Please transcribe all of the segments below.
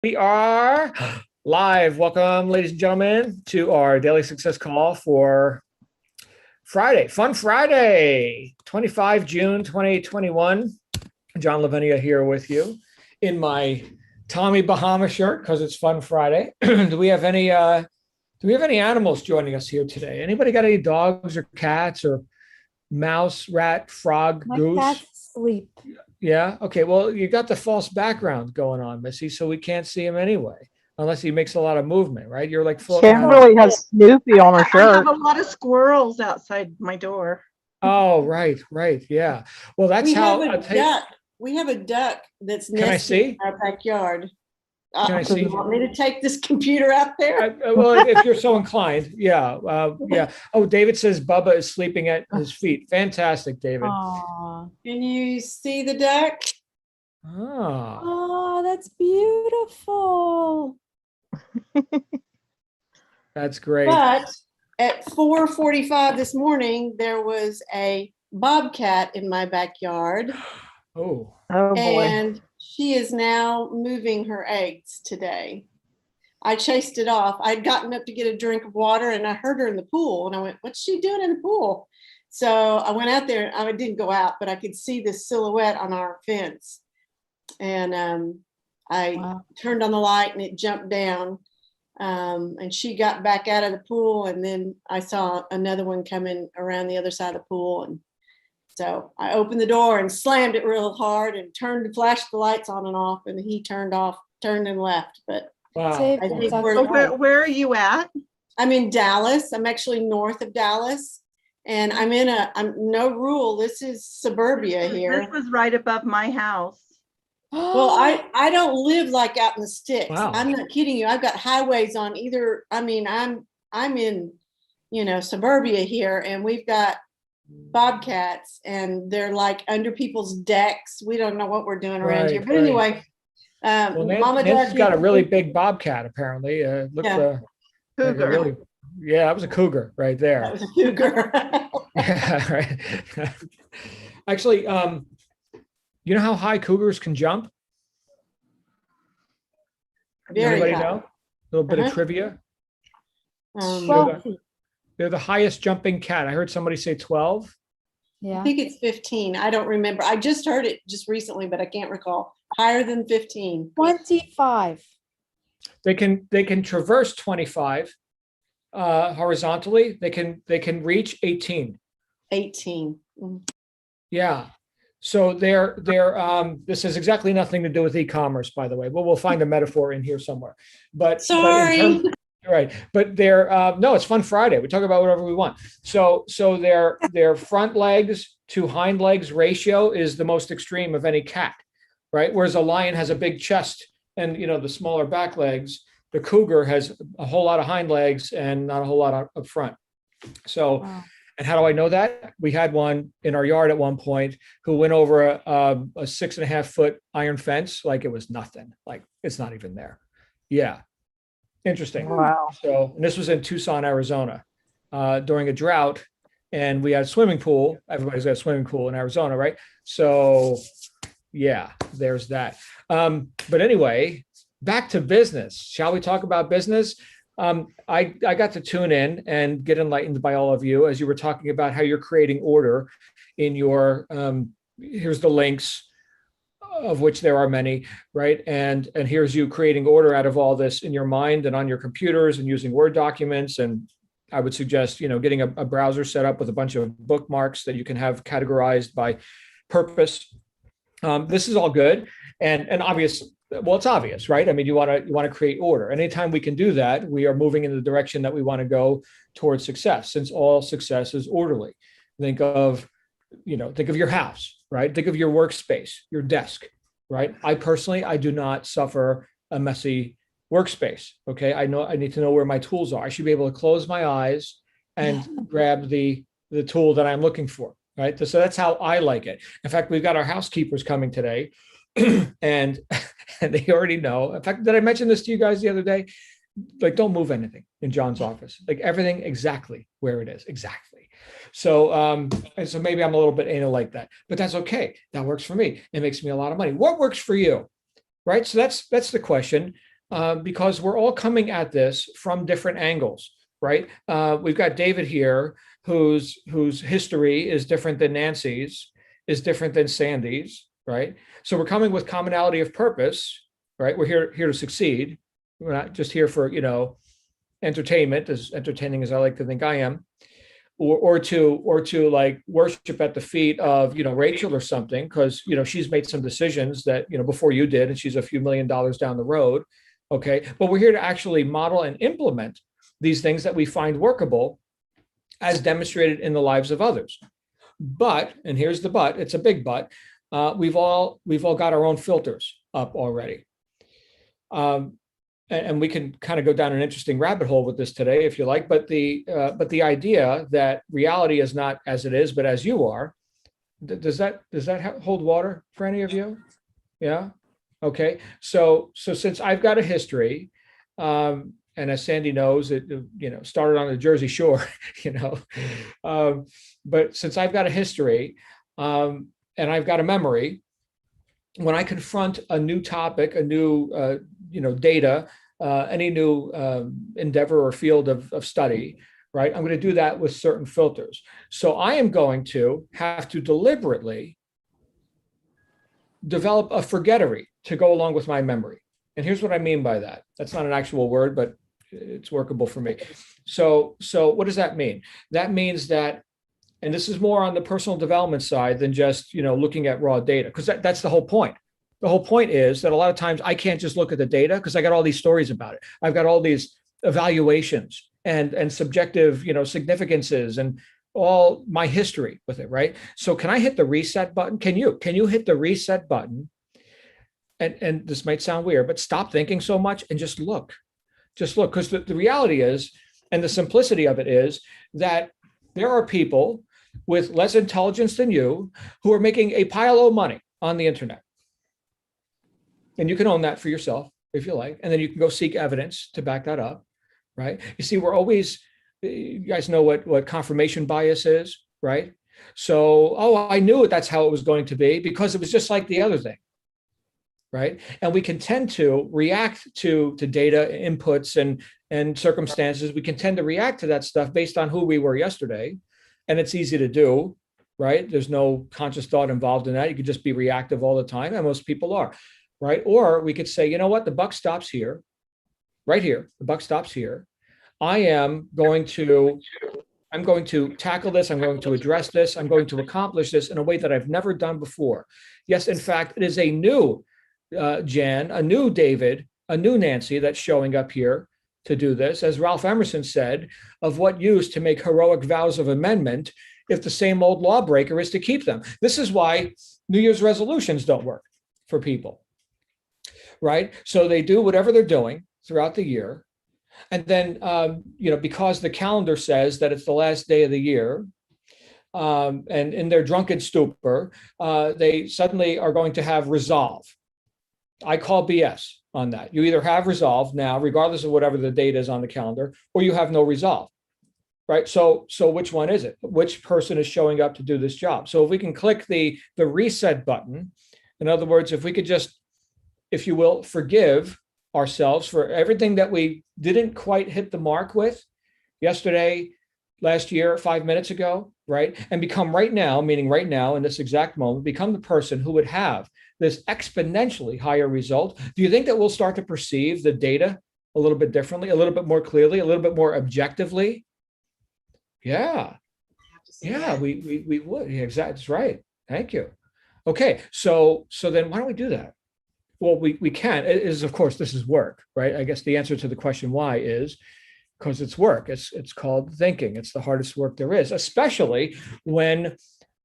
We are live. Welcome, ladies and gentlemen, to our daily success call for Friday. Fun Friday, 25 June 2021. John Lavinia here with you in my Tommy Bahama shirt because it's Fun Friday. Do we have any animals joining us here today? Anybody got any dogs or cats or mouse, rat, frog, My goose? cats sleep. Yeah. Okay. Well, you got the false background going on, Missy, so we can't see him anyway, unless he makes a lot of movement, right? You're like floating around. Kimberly has Snoopy on her I shirt. have a lot of squirrels outside my door. Oh, right, right. Yeah. Well, that's We how. have I'll a tell you- duck. We have a duck that's Can I nesting see? in our backyard. Can I Do see? you want me to take this computer out there? Well, if you're so inclined, yeah, yeah. Oh, David says Bubba is sleeping at his feet. Fantastic, David. Aw. Can you see the duck? Ah, Oh, that's beautiful. that's great. But at 4:45 this morning, there was a bobcat in my backyard, Oh, Oh boy. and she is now moving her eggs today. I chased it off. I'd gotten up to get a drink of water and I heard her in the pool and I went, what's she doing in the pool? So I went out there. I didn't go out, but I could see the silhouette on our fence. And I Wow. turned on the light and it jumped down. And she got back out of the pool. And then I saw another one coming around the other side of the pool. And so I opened the door and slammed it real hard and flashed the lights on and off. And he turned and left. But wow. Save I think yourself. we're- So where are you at? I'm in Dallas. I'm actually north of Dallas. And I'm no rule. This is suburbia here. This was right above my house. Well, I don't live like out in the sticks. Wow. I'm not kidding you. I've got highways on either. I mean, I'm in, suburbia here, and we've got bobcats, and they're like under people's decks. We don't know what we're doing around here. Right, But right. anyway, Well, Mama Nancy's Duck got a is- really big bobcat, apparently. Looked, Yeah. like a Cougar. really- yeah, that was a cougar right there. That was a cougar. Yeah, right. Actually, you know how high cougars can jump? Very Anybody high. know? A little bit of Uh-huh. trivia. Um, Sure. 12 feet. They're the highest jumping cat. I heard somebody say 12. I Yeah. think it's 15. I don't remember. I just heard it just recently, but I can't recall. Higher than 15. 25. They can traverse 25 horizontally. They can reach 18. 18. Mm. Yeah. So this has exactly nothing to do with e-commerce, by the way, but we'll find a metaphor in here somewhere. But in Sorry. terms- right. But no, it's Fun Friday. We talk about whatever we want. So their front legs to hind legs ratio is the most extreme of any cat, right? Whereas a lion has a big chest and the smaller back legs, the cougar has a whole lot of hind legs and not a whole lot up front. So, Wow. and how do I know that? We had one in our yard at one point who went over a 6.5-foot iron fence like it was nothing, like it's not even there. Yeah. Interesting. Wow. So, and this was in Tucson, Arizona, during a drought, and we had a swimming pool. Everybody's got a swimming pool in Arizona, right? So, yeah, there's that. But anyway, back to business. Shall we talk about business? I got to tune in and get enlightened by all of you as you were talking about how you're creating order in your. Here's the links, of which there are many, right? And here's you creating order out of all this in your mind and on your computers and using Word documents. And I would suggest, getting a browser set up with a bunch of bookmarks that you can have categorized by purpose. This is all good and obvious. Well, it's obvious, right? I mean, you want to create order. Anytime we can do that, we are moving in the direction that we want to go towards success, since all success is orderly. Think of your house, right? Think of your workspace, your desk, right? I do not suffer a messy workspace. Okay. I need to know where my tools are. I should be able to close my eyes and grab the tool that I'm looking for, right? So that's how I like it. In fact, we've got our housekeepers coming today and they already know. In fact, did I mention this to you guys the other day? Like, don't move anything in John's office, like everything exactly where it is. Exactly. So, and so maybe I'm a little bit anal like that, but that's okay. That works for me. It makes me a lot of money. What works for you? Right. So that's the question. because we're all coming at this from different angles, right? We've got David here, whose history is different than Nancy's, is different than Sandy's, right? So we're coming with commonality of purpose, right? We're here to succeed. We're not just here for, entertainment, as entertaining as I like to think I am, or to like worship at the feet of, Rachel or something, because, she's made some decisions that, before you did, and she's a few $1,000,000 down the road. Okay. But we're here to actually model and implement these things that we find workable as demonstrated in the lives of others. But, and here's the but, it's a big but, we've all got our own filters up already. And we can kind of go down an interesting rabbit hole with this today, if you like. But the idea that reality is not as it is, but as you are, does that hold water for any of you? Yeah. Okay. So since I've got a history, and as Sandy knows, it started on the Jersey Shore, but since I've got a history, and I've got a memory, when I confront a new topic, a new data, any new endeavor or field of study, right? I'm going to do that with certain filters. So I am going to have to deliberately develop a forgettery to go along with my memory. And here's what I mean by that. That's not an actual word, but it's workable for me. So what does that mean? That means that, and this is more on the personal development side than just, looking at raw data, because that's the whole point. The whole point is that a lot of times I can't just look at the data because I got all these stories about it. I've got all these evaluations and subjective, significances and all my history with it, right? So can I hit the reset button? Can you hit the reset button? And this might sound weird, but stop thinking so much and just look, because the reality is, and the simplicity of it is, that there are people with less intelligence than you who are making a pile of money on the internet. And you can own that for yourself if you like. And then you can go seek evidence to back that up, right? You see, you guys know what confirmation bias is, right? So, I knew that's how it was going to be because it was just like the other thing, right? And we can tend to react to data inputs and circumstances. We can tend to react to that stuff based on who we were yesterday. And it's easy to do, right? There's no conscious thought involved in that. You could just be reactive all the time, and most people are. Right? Or we could say, you know what, the buck stops here, right here. The buck stops here. I'm going to tackle this. I'm going to address this. I'm going to accomplish this in a way that I've never done before. Yes, in fact, it is a new Jan, a new David, a new Nancy that's showing up here to do this. As Ralph Emerson said, of what use to make heroic vows of amendment if the same old lawbreaker is to keep them? This is why New Year's resolutions don't work for people. Right? So they do whatever they're doing throughout the year. And then, because the calendar says that it's the last day of the year, and in their drunken stupor, they suddenly are going to have resolve. I call BS on that. You either have resolve now, regardless of whatever the date is on the calendar, or you have no resolve. Right? So which one is it? Which person is showing up to do this job? So if we can click the reset button, in other words, if we could just, if you will, forgive ourselves for everything that we didn't quite hit the mark with yesterday, last year, 5 minutes ago, right? And become right now, meaning right now in this exact moment, become the person who would have this exponentially higher result. Do you think that we'll start to perceive the data a little bit differently, a little bit more clearly, a little bit more objectively? Yeah. Yeah, we would. Yeah, exactly. That's right. Thank you. Okay. So then why don't we do that? Well, we can. It is, of course, this is work, right? I guess the answer to the question why is because it's work. It's called thinking. It's the hardest work there is, especially when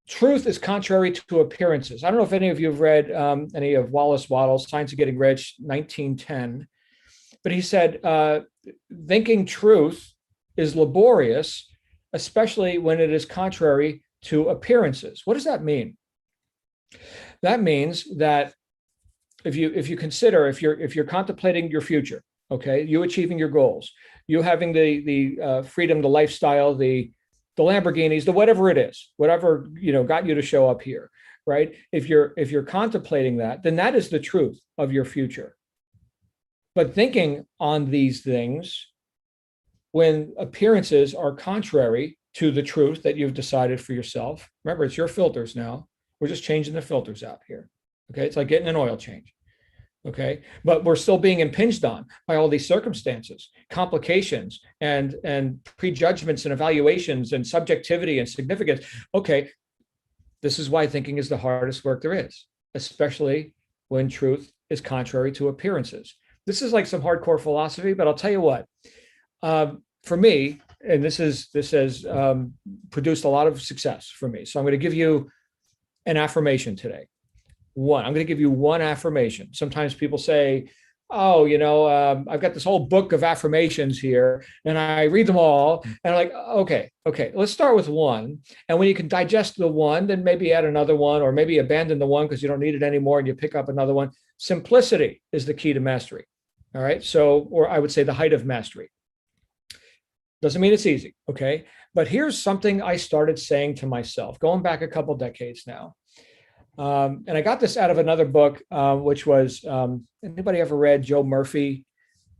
truth is contrary to appearances. I don't know if any of you have read any of Wallace Wattles' Science of Getting Rich, 1910, but he said, thinking truth is laborious, especially when it is contrary to appearances. What does that mean? That means that if you consider, if you're contemplating your future, okay, you achieving your goals, you having the freedom, the lifestyle, the Lamborghinis, the whatever it is, whatever got you to show up here, right? If you're contemplating that, then that is the truth of your future. But thinking on these things when appearances are contrary to the truth that you've decided for yourself. Remember, it's your filters now. We're just changing the filters out here. Okay. It's like getting an oil change. Okay. But we're still being impinged on by all these circumstances, complications, and prejudgments and evaluations and subjectivity and significance. Okay. This is why thinking is the hardest work there is, especially when truth is contrary to appearances. This is like some hardcore philosophy, but I'll tell you what, for me, and this has produced a lot of success for me. So I'm going to give you an affirmation today. I'm going to give you one affirmation. Sometimes people say, oh, I've got this whole book of affirmations here and I read them all. And I'm like, okay, let's start with one. And when you can digest the one, then maybe add another one, or maybe abandon the one because you don't need it anymore and you pick up another one. Simplicity is the key to mastery. All right. So, or I would say the height of mastery. Doesn't mean it's easy. Okay. But here's something I started saying to myself, going back a couple decades now. And I got this out of another book, which was, anybody ever read Joe Murphy?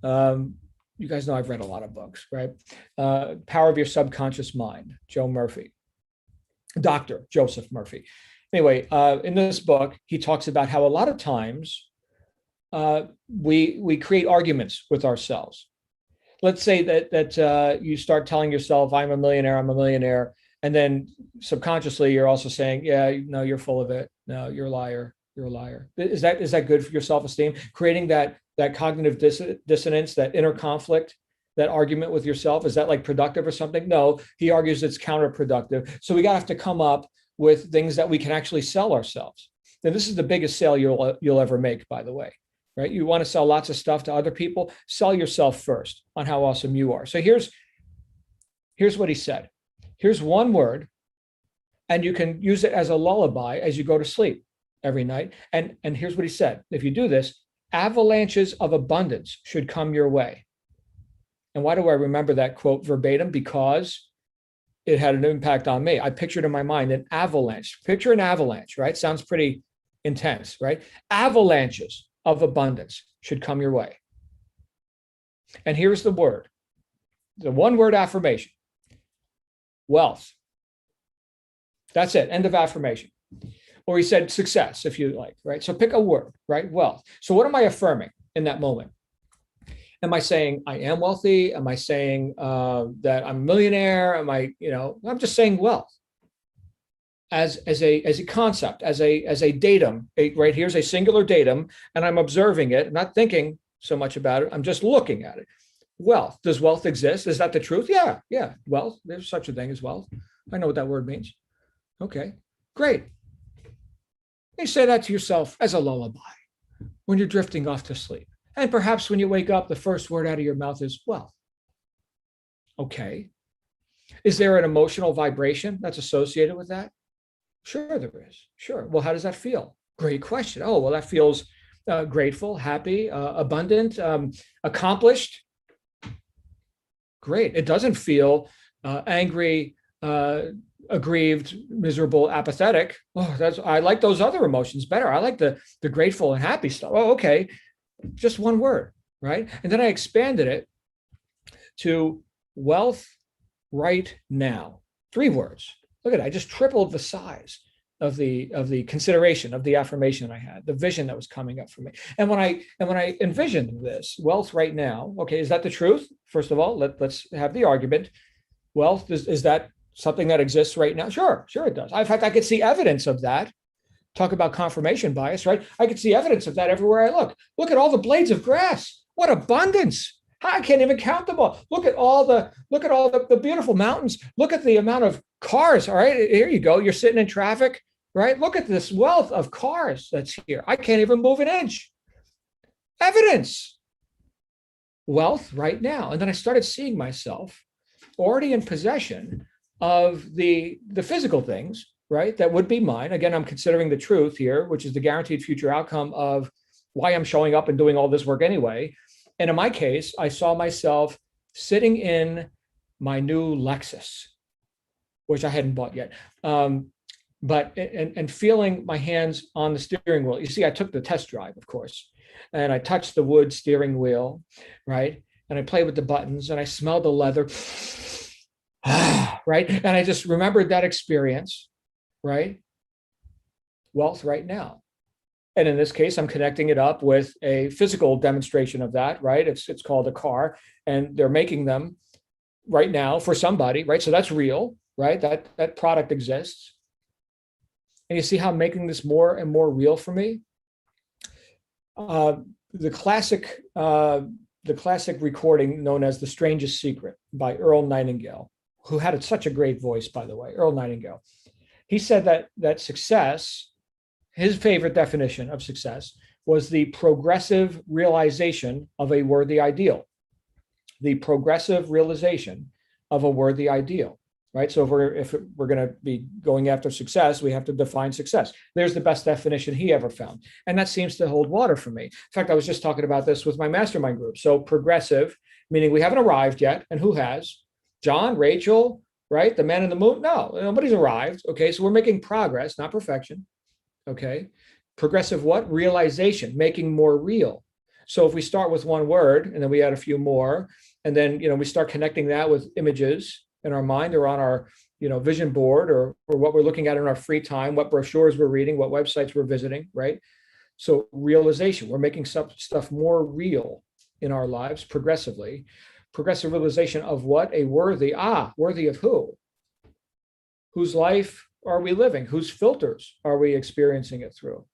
You guys know I've read a lot of books, right? Power of Your Subconscious Mind, Joe Murphy, Dr. Joseph Murphy. Anyway, in this book, he talks about how a lot of times we create arguments with ourselves. Let's say that you start telling yourself, I'm a millionaire. And then subconsciously, you're also saying, yeah, no, you're full of it. No, you're a liar. You're a liar. Is that good for your self-esteem? Creating that cognitive dissonance, that inner conflict, that argument with yourself, is that like productive or something? No, he argues it's counterproductive. So we have to come up with things that we can actually sell ourselves. And this is the biggest sale you'll ever make, by the way. Right? You want to sell lots of stuff to other people, sell yourself first on how awesome you are. So here's what he said. Here's one word, and you can use it as a lullaby as you go to sleep every night. And here's what he said. If you do this, avalanches of abundance should come your way. And why do I remember that quote verbatim? Because it had an impact on me. I pictured in my mind an avalanche. Picture an avalanche, right? Sounds pretty intense, right? Avalanches of abundance should come your way. And here's the word, the one word affirmation: wealth. That's it. End of affirmation. Or he said success, if you like, right? So pick a word, right? Wealth. So what am I affirming in that moment? Am I saying I am wealthy? Am I saying that I'm a millionaire? I'm just saying wealth as a concept, as a datum, right? Here's a singular datum, and I'm observing it, not thinking so much about it. I'm just looking at it. Wealth. Does wealth exist? Is that the truth? Yeah. Wealth. There's such a thing as wealth. I know what that word means. Okay, great. You say that to yourself as a lullaby when you're drifting off to sleep. And perhaps when you wake up, the first word out of your mouth is wealth. Okay. Is there an emotional vibration that's associated with that? Sure, there is. Sure. Well, how does that feel? Great question. Oh, well, that feels grateful, happy, abundant, accomplished. Great. It doesn't feel angry, aggrieved, miserable, apathetic. Oh, I like those other emotions better. I like the grateful and happy stuff. Oh, okay. Just one word, right? And then I expanded it to wealth right now. 3 words. Look at it. I just tripled the size of the consideration of the affirmation I had, the vision that was coming up for me. And when I envisioned this wealth right now, okay, is that the truth? First of all, let's have the argument. Wealth, is that something that exists right now? Sure it does. In fact, I could see evidence of that. Talk about confirmation bias, right? I could see evidence of that everywhere I look. Look at all the blades of grass. What abundance. I can't even count them all. Look at all the beautiful mountains. Look at the amount of cars. All right, here you go. You're sitting in traffic, right? Look at this wealth of cars that's here. I can't even move an inch. Evidence. Wealth right now. And then I started seeing myself already in possession of the physical things, right? That would be mine. Again, I'm considering the truth here, which is the guaranteed future outcome of why I'm showing up and doing all this work anyway. And in my case, I saw myself sitting in my new Lexus, which I hadn't bought yet, but feeling my hands on the steering wheel. You see, I took the test drive, of course, and I touch the wood steering wheel, right? And I play with the buttons and I smell the leather, right? And I just remembered that experience, right? Wealth right now. And in this case, I'm connecting it up with a physical demonstration of that, right? It's called a car, and they're making them right now for somebody, right? So that's real, right? That product exists. And you see how I'm making this more and more real for me? The classic recording known as The Strangest Secret by Earl Nightingale, who had such a great voice, by the way, Earl Nightingale. He said that success, his favorite definition of success, was the progressive realization of a worthy ideal. The progressive realization of a worthy ideal, right? So if we're going to be going after success, we have to define success. There's the best definition he ever found. And that seems to hold water for me. In fact, I was just talking about this with my mastermind group. So progressive, meaning we haven't arrived yet. And who has? John, Rachel, right? The man in the moon? No, nobody's arrived. Okay, so we're making progress, not perfection. Okay, progressive what? Realization, making more real. So if we start with one word and then we add a few more, and then we start connecting that with images in our mind or on our vision board or what we're looking at in our free time, what brochures we're reading, what websites we're visiting, right? So realization, we're making stuff more real in our lives progressively. Progressive realization of what? A worthy of who? Whose life are we living? Whose filters are we experiencing it through?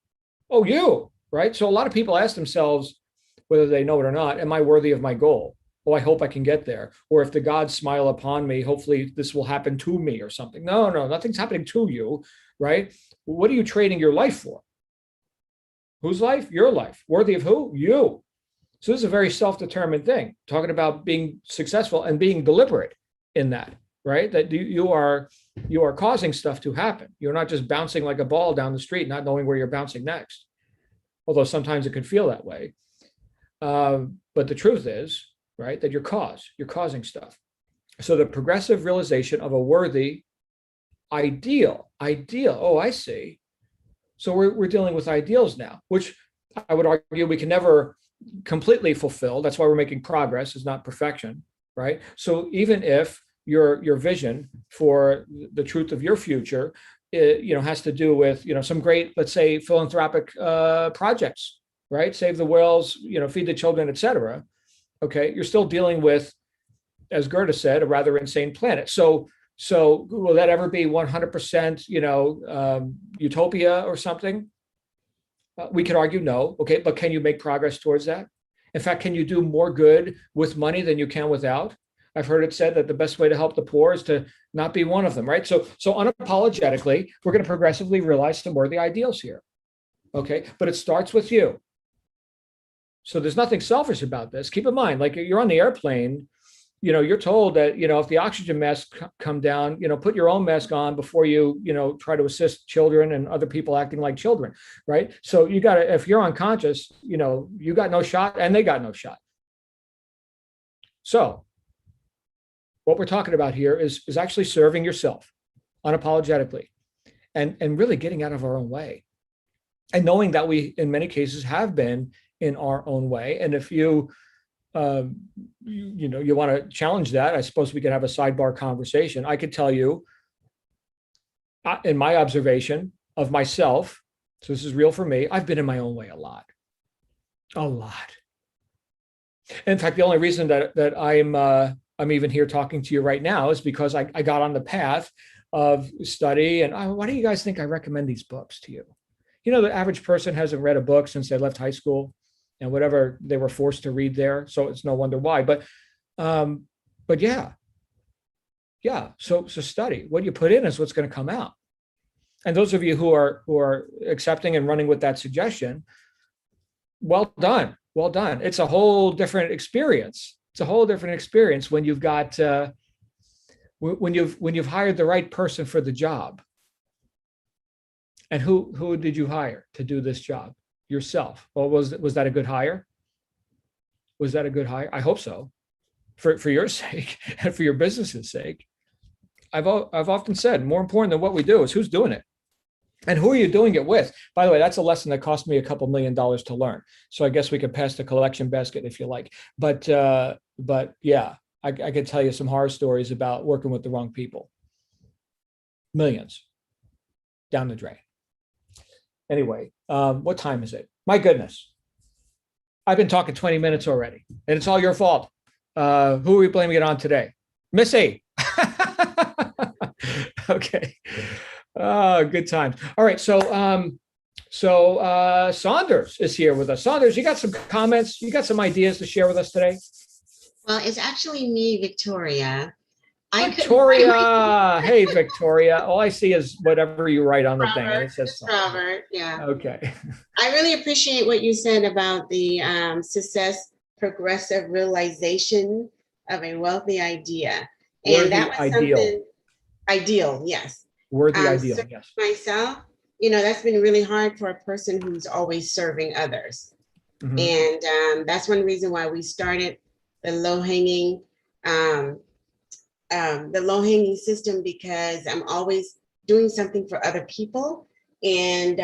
Oh, you, right? So a lot of people ask themselves, whether they know it or not, am I worthy of my goal? Oh, I hope I can get there. Or if the gods smile upon me, hopefully this will happen to me or something. No, nothing's happening to you, right? What are you trading your life for? Whose life? Your life. Worthy of who? You. So this is a very self-determined thing, talking about being successful and being deliberate in that, right? That you are causing stuff to happen. You're not just bouncing like a ball down the street, not knowing where you're bouncing next. Although sometimes it can feel that way. But the truth is, right, that you're causing stuff. So the progressive realization of a worthy ideal. Oh, I see. So we're dealing with ideals now, which I would argue we can never completely fulfill. That's why we're making progress, is not perfection, right? So even if your vision for the truth of your future, has to do with, some great, let's say, philanthropic projects, right? Save the whales, feed the children, etc. Okay, you're still dealing with, as Goethe said, a rather insane planet. So will that ever be 100%, utopia or something? We could argue no. Okay, but can you make progress towards that? In fact, can you do more good with money than you can without? I've heard it said that the best way to help the poor is to not be one of them, right? So unapologetically, we're going to progressively realize some worthy ideals here. Okay, but it starts with you. So there's nothing selfish about this. Keep in mind, like you're on the airplane, you're told that, if the oxygen masks come down, put your own mask on before you, try to assist children and other people acting like children, right? So you got to, if you're unconscious, you got no shot and they got no shot. So what we're talking about here is actually serving yourself unapologetically and really getting out of our own way and knowing that we, in many cases, have been in our own way. And if you want to challenge that, I suppose we could have a sidebar conversation. I could tell you, in my observation of myself, so this is real for me, I've been in my own way a lot. In fact, the only reason that I'm even here talking to you right now is because I got on the path of study. And why do you guys think I recommend these books to you? The average person hasn't read a book since they left high school and whatever they were forced to read there. So it's no wonder why. But yeah. So study. What you put in is what's going to come out. And those of you who are accepting and running with that suggestion, well done. It's a whole different experience. It's a whole different experience when you've got when you've hired the right person for the job. And who did you hire to do this job? Yourself. Well, was that a good hire? Was that a good hire? I hope so, for your sake and for your business's sake. I've often said, more important than what we do is who's doing it. And who are you doing it with? By the way, that's a lesson that cost me a couple $1 million to learn. So I guess we could pass the collection basket if you like. But yeah, I could tell you some horror stories about working with the wrong people. Millions down the drain. Anyway, what time is it? My goodness. I've been talking 20 minutes already, and it's all your fault. Who are we blaming it on today? Missy. Okay. Good times. All right. So Saunders is here with us. Saunders, you got some comments? You got some ideas to share with us today? Well, it's actually me, Victoria. I couldn't find Victoria. Hey, Victoria. All I see is whatever you write on the thing. And it says Robert, Robert, yeah. Okay. I really appreciate what you said about the success progressive realization of a wealthy idea. Worthy And that was ideal. something ideal, yes. Worthy ideal. So Yes. myself, that's been really hard for a person who's always serving others. Mhm. And that's one reason why we started the low-hanging system, because I'm always doing something for other people. And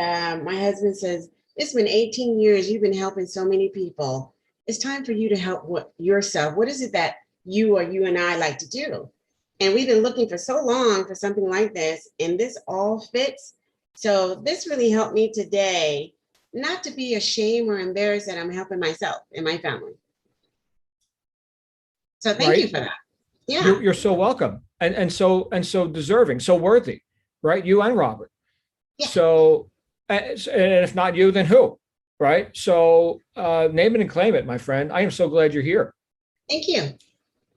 my husband says, it's been 18 years, you've been helping so many people. It's time for you to help yourself. What is it that you and I like to do? And we've been looking for so long for something like this, and this all fits. So this really helped me today, not to be ashamed or embarrassed that I'm helping myself and my family. So thank you for that. Yeah. You're so welcome, and so deserving, so worthy, right? You and Robert. Yeah. So, and if not you, then who, right? So, name it and claim it, my friend. I am so glad you're here. Thank you.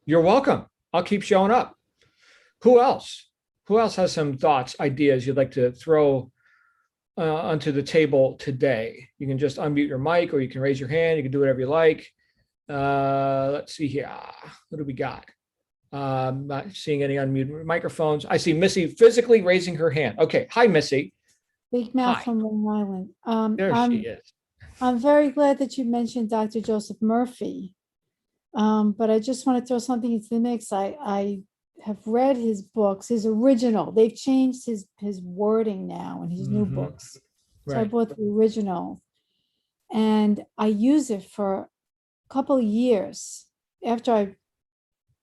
You're welcome. I'll keep showing up. Who else? Who else has some thoughts, ideas you'd like to throw onto the table today? You can just unmute your mic, or you can raise your hand. You can do whatever you like. Let's see here. What do we got? Not seeing any unmuted microphones. I see Missy physically raising her hand. Okay. Hi, Missy. Big Mouth Hi. from Long Island. There she is. I'm very glad that you mentioned Dr. Joseph Murphy. But I just want to throw something into the mix. I have read his books, his original. They've changed his wording now in his new Mhm. books. So I Right. bought the original, and I used it for a couple of years after I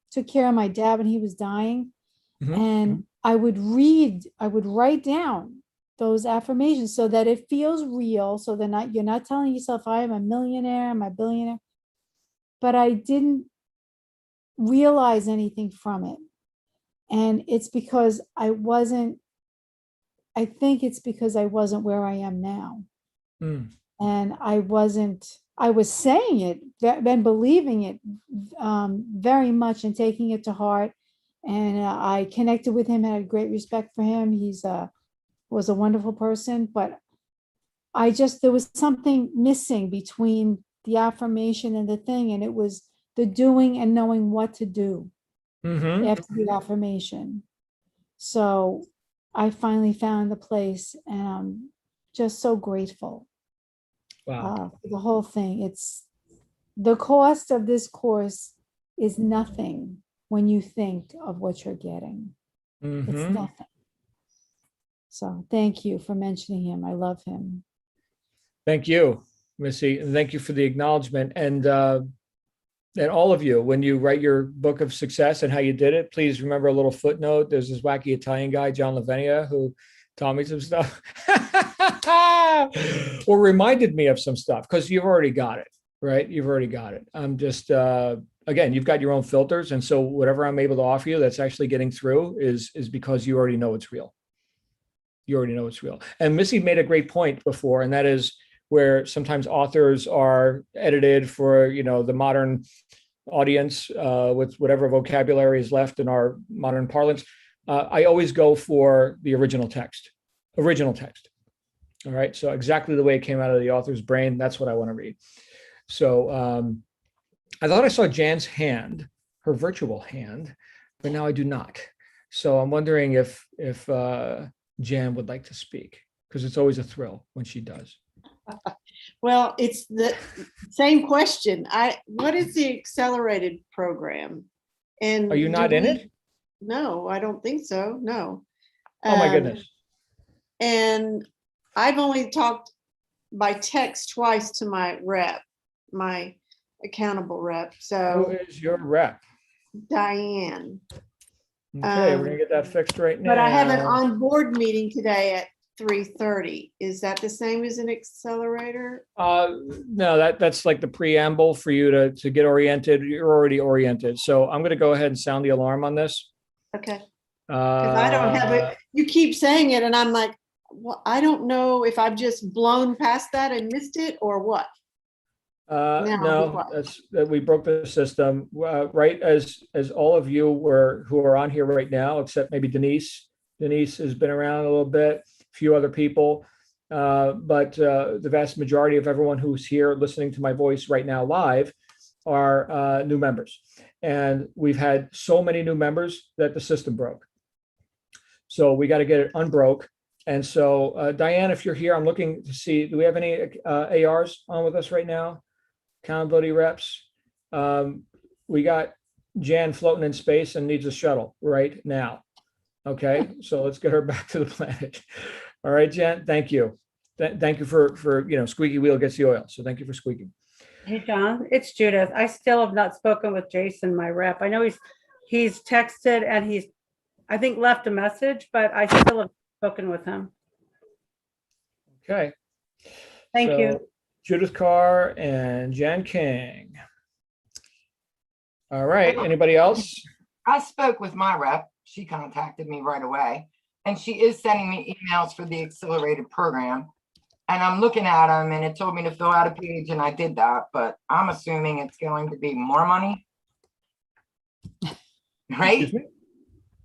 took care of my dad when he was dying. Mhm. And I would write down those affirmations so that it feels real. So you're not telling yourself, I am a millionaire, I'm a billionaire. But I didn't realize anything from it. And it's because I think it's because I wasn't where I am now. Mm. And I was saying it and believing it very much and taking it to heart. And I connected with him, had great respect for him. Was a wonderful person, but there was something missing between the affirmation and the thing. And it was the doing and knowing what to do Mhm. after the affirmation. So I finally found the place, and I'm just so grateful Wow. for the whole thing. It's the cost of this course is nothing when you think of what you're getting. It's Mhm. nothing. So thank you for mentioning him. I love him. Thank you, Missy, and thank you for the acknowledgement. And all of you, when you write your book of success and how you did it, please remember a little footnote. There's this wacky Italian guy, John Lavenia, who taught me some stuff or reminded me of some stuff, because you've already got it, right? You've already got it. I'm just, again, you've got your own filters. And so whatever I'm able to offer you that's actually getting through is because you already know it's real. You already know it's real. And Missy made a great point before, and that is where sometimes authors are edited for, the modern audience with whatever vocabulary is left in our modern parlance. I always go for the original text. All right. So exactly the way it came out of the author's brain, that's what I want to read. So I thought I saw Jan's hand, her virtual hand, but now I do not. So I'm wondering if Jan would like to speak, because it's always a thrill when she does. Well, it's the same question. What is the accelerated program? And Are you not in it? No, I don't think so. No. Oh my goodness. And I've only talked by text twice to my rep, my accountable rep. Who So is your rep? Diane. Okay, we're gonna get that fixed right now. But I have an on-board meeting today at 3:30. Is that the same as an accelerator? No, that's like the preamble for you to get oriented. You're already oriented. So I'm gonna go ahead and sound the alarm on this. Okay. Because I don't have it. You keep saying it and I'm like, well, I don't know if I've just blown past that and missed it or what. Now, No, what? that's that we broke the system. Right as all of you who are on here right now, except maybe Denise. Denise has been around a little bit, a few other people. But the vast majority of everyone who's here listening to my voice right now live are new members. And we've had so many new members that the system broke. So we got to get it unbroke. And so, Diane, if you're here, I'm looking to see, do we have any ARs on with us right now? Accountability reps. We got Jan floating in space and needs a shuttle right now. Okay, so let's get her back to the planet. All right, Jan, thank you. Thank you for squeaky wheel gets the oil. So thank you for squeaking. Hey, John, it's Judith. I still have not spoken with Jason, my rep. I know he's texted and he's, I think, left a message, but I still have spoken with him. Okay. Thank So, you. Judith Carr and Jan King. All right, anybody else? I spoke with my rep. She contacted me right away, and she is sending me emails for the accelerated program. And I'm looking at them, and it told me to fill out a page, and I did that, but I'm assuming it's going to be more money. Right? Excuse me?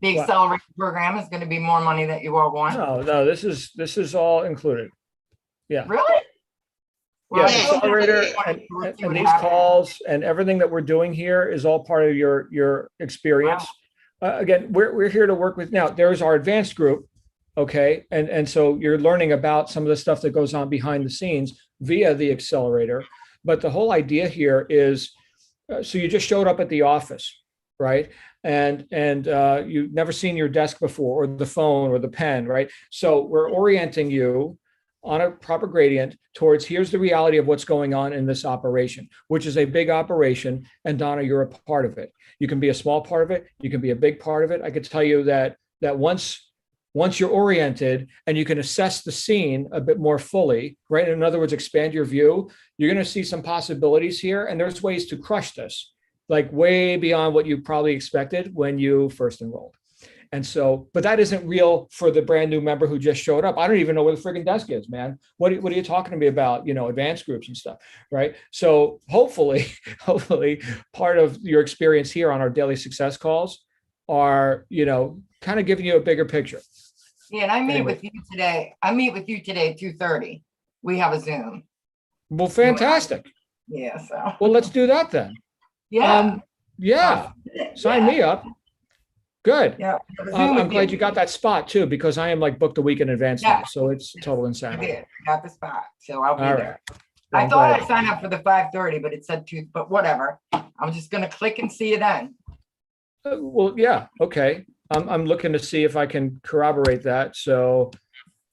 The What? accelerated program is going to be more money that you all want. No, this is all included. Yeah. Really? Yeah, Well, Yeah. accelerator and see what these happens. calls and everything that we're doing here is all part of your experience. Again, we're here to work with, now there's our advanced group. Okay. And so you're learning about some of the stuff that goes on behind the scenes via the accelerator. But the whole idea here is, so you just showed up at the office, right? And you've never seen your desk before, or the phone or the pen, right? So we're orienting you on a proper gradient towards, here's the reality of what's going on in this operation, which is a big operation. And Donna, you're a part of it. You can be a small part of it. You can be a big part of it. I could tell you that once you're oriented and you can assess the scene a bit more fully, right? In other words, expand your view, you're going to see some possibilities here. And there's ways to crush this, like way beyond what you probably expected when you first enrolled. And so, but that isn't real for the brand new member who just showed up. I don't even know where the friggin' desk is, man. What are you talking to me about? Advanced groups and stuff, right? So hopefully part of your experience here on our daily success calls are, kind of giving you a bigger picture. Yeah, and I meet Anyway. with you today. I meet with you today at 2:30. We have a Zoom. Well, fantastic. Yeah, so. Well, let's do that then. Yeah. Yeah, sign me up. Good. Yeah. have a Zoom I'm with glad you. you got that spot too, because I am like booked a week in advance now, Yeah. so it's total I insanity. did. I got the spot, so I'll be All there. right. I I'm thought glad. I signed up for the 5:30, but it said 2, but whatever. I'm just gonna click and see you then. Well, yeah, okay. I'm looking to see if I can corroborate that. So,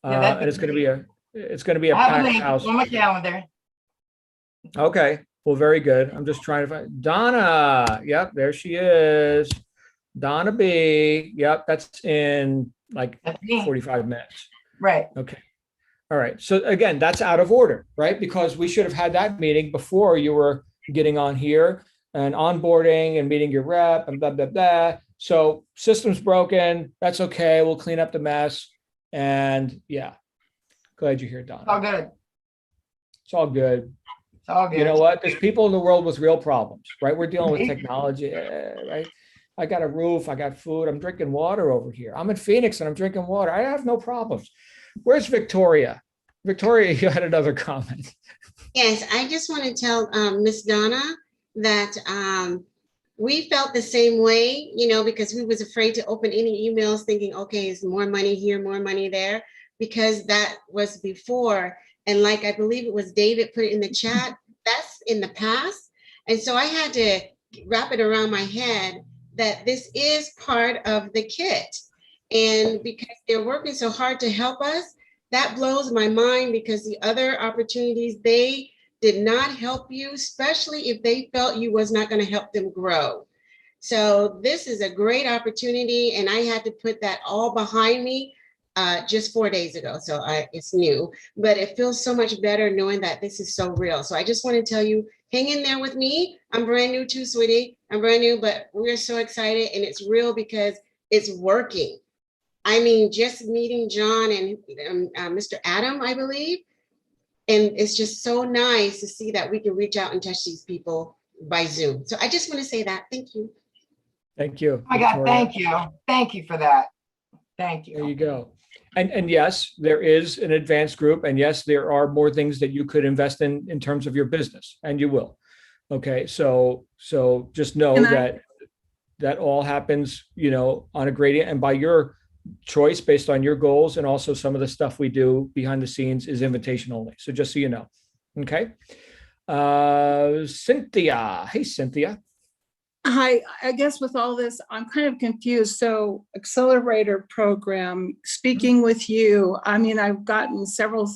Yeah, that'd be and it's going to be a I have a packed link house. on my calendar. Okay. Well, very good. I'm just trying to find Donna. Yep, there she is. Donna B. Yep, that's in like That's me. 45 minutes. Right. Okay. All right. So again, that's out of order, right? Because we should have had that meeting before you were getting on here and onboarding and meeting your rep and blah, blah, blah. So system's broken. That's okay. We'll clean up the mess. And yeah, glad you're here, It's all Donna. good. It's all good. It's all good. You know what? There's people in the world with real problems, right? We're dealing with Right. technology, right? I got a roof, I got food, I'm drinking water over here. I'm in Phoenix and I'm drinking water. I have no problems. Where's Victoria? Victoria, you had another comment. Yes, I just want to tell Miss Donna that we felt the same way, because we was afraid to open any emails thinking, okay, is more money here, more money there, because that was before. And like, I believe it was David put it in the chat, that's in the past. And so I had to wrap it around my head that this is part of the kit. And because they're working so hard to help us, that blows my mind because the other opportunities, they did not help you, especially if they felt you was not going to help them grow. So this is a great opportunity, and I had to put that all behind me just 4 days ago. So it's new, but it feels so much better knowing that this is so real. So I just want to tell you, hang in there with me. I'm brand new too, sweetie. I'm brand new, but we're so excited, and it's real because it's working. I mean, just meeting John and Mr. Adam, I believe, and it's just so nice to see that we can reach out and touch these people by Zoom. So I just want to say that. Thank you. Thank you. Oh my God, Victoria. thank you. Thank you for that. Thank There you. you go. And yes, there is an advanced group, and yes, there are more things that you could invest in terms of your business, and you will. Okay, so just know Can I- that all happens, on a gradient and by your choice based on your goals, and also some of the stuff we do behind the scenes is invitation only. So just so you know. Okay. Cynthia. Hey, Cynthia. Hi, I guess with all this, I'm kind of confused. So accelerator program, speaking with you, I mean, I've gotten several,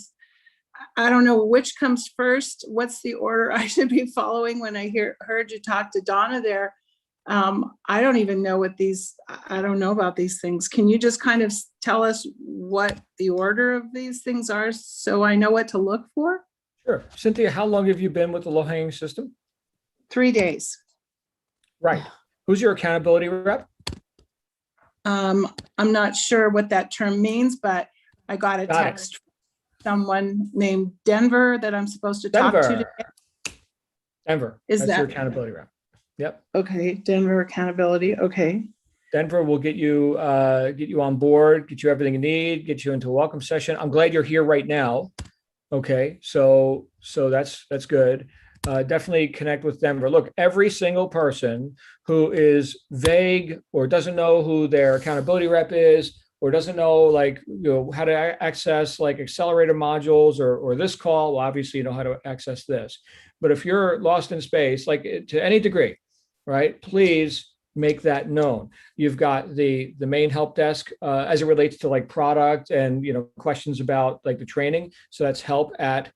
I don't know which comes first. What's the order I should be following when I heard you talk to Donna there? I don't even know what I don't know about these things. Can you just kind of tell us what the order of these things are so I know what to look for? Sure. Cynthia, how long have you been with the low-hanging system? 3 days. Right. Who's your accountability rep? I'm not sure what that term means, but I got a Got it. text from someone named Denver that I'm supposed to talk to. Denver. Denver. Is That's your that- accountability rep. Yep. Okay, Denver accountability. Okay. Denver will get you on board, get you everything you need, get you into a welcome session. I'm glad you're here right now. Okay, so that's good. Definitely connect with Denver. Look, every single person who is vague or doesn't know who their accountability rep is, or doesn't know how to access accelerator modules or this call, well, obviously you know how to access this. But if you're lost in space, to any degree, right, please make that known. You've got the main help desk as it relates to product and questions about the training. So that's help at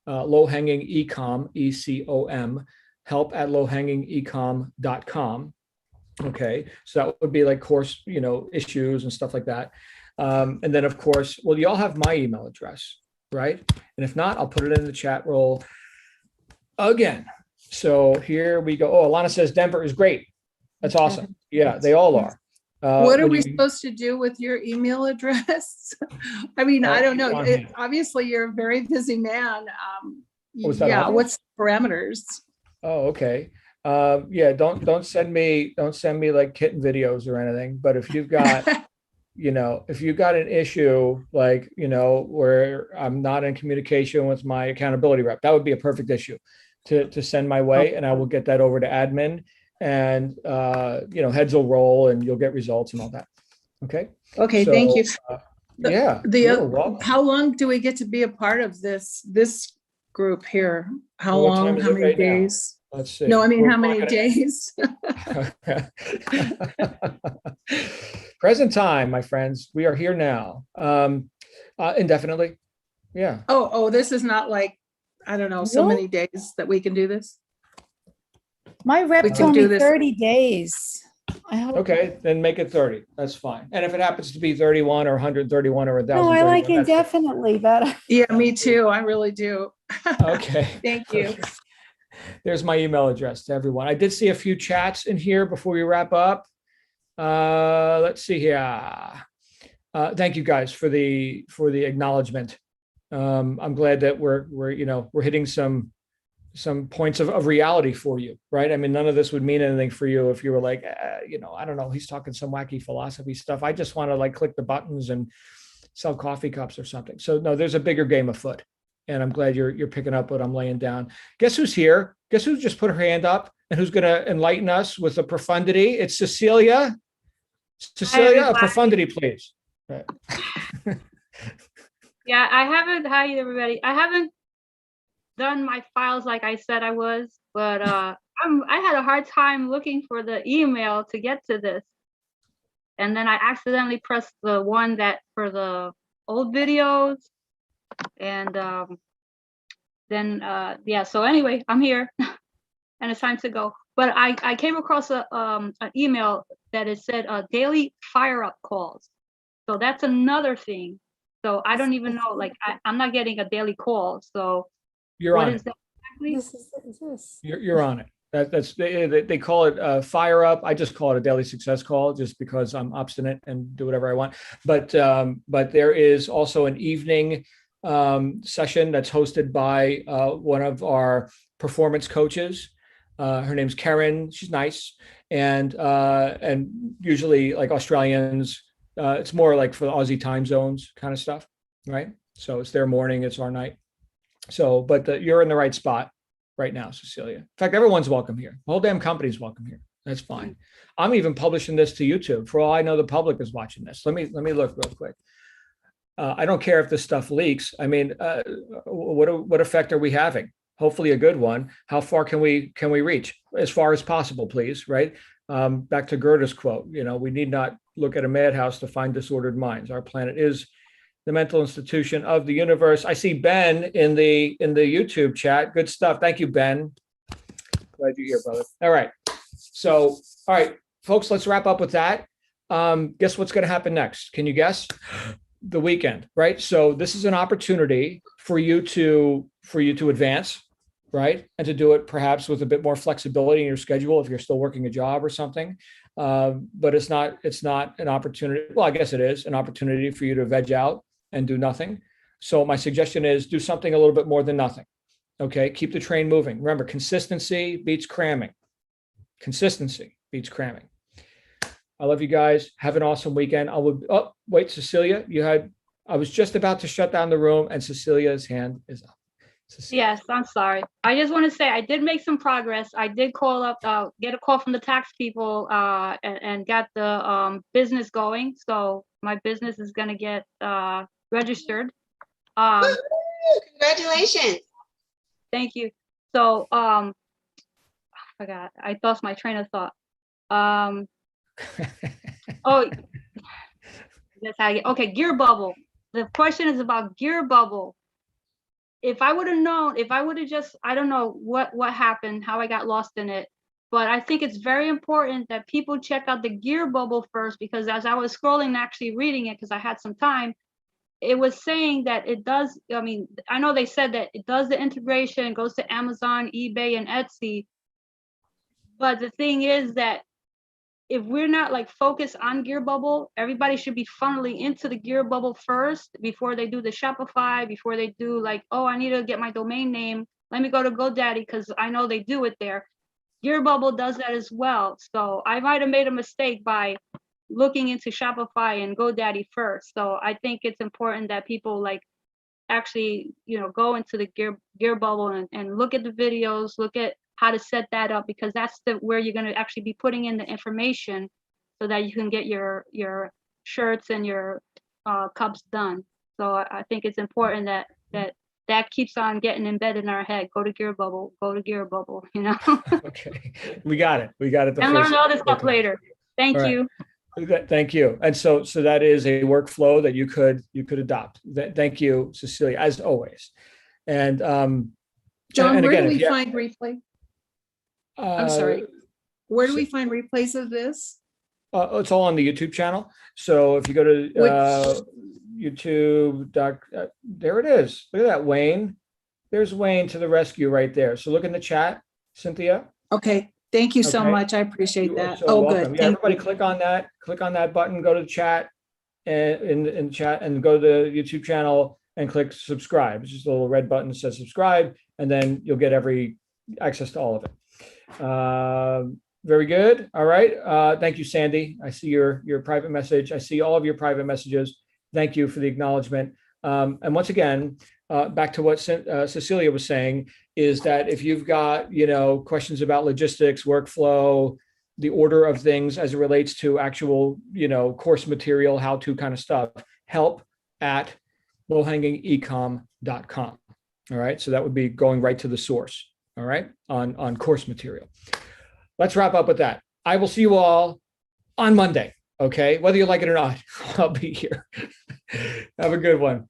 low-hanging ecom, ECOM, help at lowhangingecom.com. Okay, so that would be course issues and stuff like that. And then of course, well, you all have my email address, right? And if not, I'll put it in the chat roll again. So here we go. Oh, Alana says Denver is great. That's awesome. Yeah, they all are. What are when we you- supposed to do with your email address? I mean, I don't know. on hand. Obviously, you're a very busy man. Was that Yeah, obvious? what's the parameters? Oh, okay. Yeah, don't send me kitten videos or anything. But if you've got, if you've got an issue where I'm not in communication with my accountability rep, that would be a perfect issue to send my way, and I will get that over to admin, and heads will roll, and you'll get results and all that. Okay. Okay, thank you. Yeah. The you're welcome. how long do we get to be a part of this group here? How Well, what time long? is How it many right now? days? Let's see. No, I mean, We're how not many gonna- days? Present time, my friends. We are here now. Indefinitely. Yeah. Oh, this is not I don't know, so What? many days that we can do this. My We rep can told do me this. 30 days. I hope. Okay, then make it 30. That's fine. And if it happens to be 31 or 131 or 1,031. No, I like that's fine. indefinitely better. Yeah, me too. I really do. Okay. Thank you. There's my email address to everyone. I did see a few chats in here before we wrap up. Let's see here. Thank you guys for the acknowledgement. I'm glad that we're hitting some points of reality for you, right? I mean, none of this would mean anything for you if you were I don't know, he's talking some wacky philosophy stuff. I just want to click the buttons and sell coffee cups or something. So no, there's a bigger game afoot. And I'm glad you're picking up what I'm laying down. Guess who's here? Guess who just put her hand up and who's going to enlighten us with a profundity? It's Cecilia. Cecilia, a everybody. profundity, please. Yeah, I haven't, hi everybody. I haven't done my files like I said I was, but I had a hard time looking for the email to get to this. And then I accidentally pressed the one that for the old videos. And then, yeah, so anyway, I'm here and it's time to go. But I came across an email that it said daily fire up calls. So that's another thing. So I don't even know, like, I'm not getting a daily call. So You're what on is it. that exactly? Is this? You're on it. That's they call it fire up. I just call it a daily success call just because I'm obstinate and do whatever I want. But there is also an evening session that's hosted by one of our performance coaches. Her name's Karen. She's nice, and usually like Australians, it's more like for the Aussie time zones kind of stuff, right? So it's their morning, it's our night. So, but you're in the right spot right now, Cecilia. In fact, everyone's welcome here. The whole damn company's welcome here. That's fine. I'm even publishing this to YouTube. For all I know, the public is watching this. Let me look real quick. I don't care if this stuff leaks. I mean, what effect are we having? Hopefully a good one. How far can we reach? As far as possible, please, right? Back to Goethe's quote, we need not look at a madhouse to find disordered minds. Our planet is the mental institution of the universe. I see Ben in the YouTube chat. Good stuff. Thank you, Ben. Glad you're here, brother. All right. So, all right, folks, let's wrap up with that. Guess what's going to happen next? Can you guess? The weekend, right? So this is an opportunity for you to advance, right? And to do it perhaps with a bit more flexibility in your schedule if you're still working a job or something. But it's not an opportunity. Well, I guess it is an opportunity for you to veg out and do nothing. So my suggestion is do something a little bit more than nothing. Okay. Keep the train moving. Remember, consistency beats cramming. Consistency beats cramming. I love you guys. Have an awesome weekend. Oh, wait, Cecilia, I was just about to shut down the room and Cecilia's hand is up. Cecilia. Yes, I'm sorry. I just want to say I did make some progress. I did call up, get a call from the tax people and got the business going. So my business is going to get registered. Congratulations. Thank you. So I forgot. I lost my train of thought. Oh, that's how okay, Gear Bubble. The question is about Gear Bubble. If I would have known, if I would have just, I don't know what happened, how I got lost in it, but I think it's very important that people check out the Gear Bubble first, because as I was scrolling and actually reading it, because I had some time, it was saying that it does, I mean, I know they said that it does the integration, goes to Amazon, eBay, and Etsy. But the thing is that if we're not like focused on Gear Bubble, everybody should be funneling into the Gear Bubble first before they do the Shopify, before they do like, oh, I need to get my domain name. Let me go to GoDaddy because I know they do it there. Gear Bubble does that as well. So I might have made a mistake by looking into Shopify and GoDaddy first. So I think it's important that people like actually, go into the Gear Bubble and look at the videos, look at how to set that up, because that's where you're going to actually be putting in the information so that you can get your shirts and your cups done. So I think it's important that keeps on getting embedded in our head. Go to Gear Bubble, Okay, we got it. And learn all this stuff later. Thank you. Thank you. And so that is a workflow that you could adopt. Thank you, Cecilia, as always. And John, and where again, do we find replay? I'm sorry. Where do we find replays of this? It's all on the YouTube channel. So if you go to YouTube, there it is. Look at that, Wayne. There's Wayne to the rescue right there. So look in the chat, Cynthia. Okay. Thank you so Okay. much. I appreciate You are that. so Oh, welcome. good. Yeah, Thank everybody you. click on that button, go to the chat and in chat and go to the YouTube channel and click subscribe. It's just a little red button that says subscribe, and then you'll get access to all of it. Very good. All right. Thank you, Sandy. I see your private message. I see all of your private messages. Thank you for the acknowledgement. And once again, back to what Cecilia was saying, is that if you've got, questions about logistics, workflow, the order of things as it relates to actual, course material, how-to kind of stuff, help@lowhangingecom.com. All right. So that would be going right to the source. All right. On course material. Let's wrap up with that. I will see you all on Monday. Okay. Whether you like it or not, I'll be here. Have a good one.